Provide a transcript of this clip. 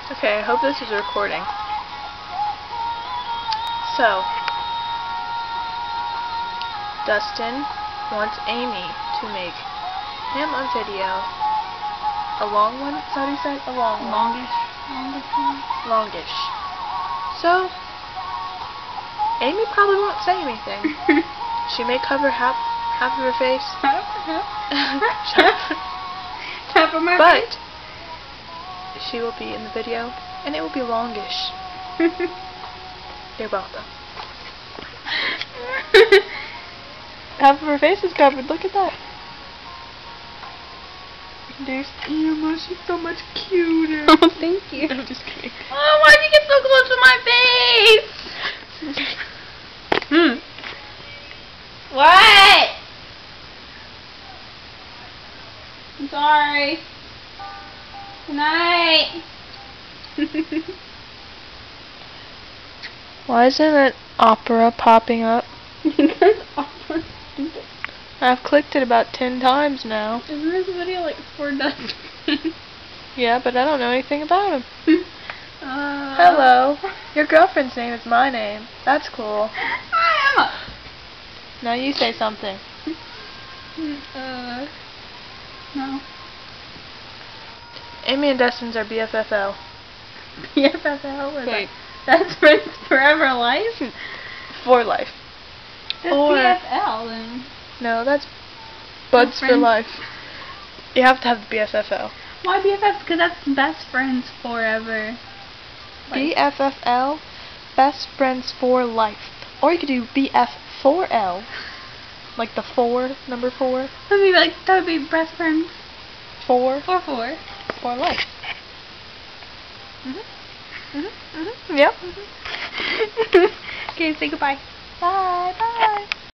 Okay, I hope this is recording. So, Dustin wants Amy to make him a video. A long one? Is that what he said? A long one. Longish one. Longish. So, Amy probably won't say anything. She may cover half of her face. Half of my But face. she will be in the video, and it will be longish. You're welcome. Half of her face is covered. Look at that. There's Emma. She's so much cuter. Oh, thank you. I'm just kidding. Oh, why'd you get so close to my face? What? I'm sorry. Good night. Why isn't it opera popping up? That's awful stupid. I've clicked it about 10 times now. Isn't this video like for Dustin? Yeah, but I don't know anything about him. Hello. Hello. Your girlfriend's name is my name. That's cool. Hi, Emma. Now you say something. No. Amy and Dustin's are BFFL. BFFL? What is Wait. that? That's Friends Forever Life? For life. That's BFL then. No, that's Buds for Friends. life. You have to have the BFFL. Why BFF? Because that's Best Friends Forever. BFFL, Best Friends for Life. Or you could do BF4L. Like the 4, number 4. That would be Best Friends 4 for life. Yep. Okay, say goodbye. Bye.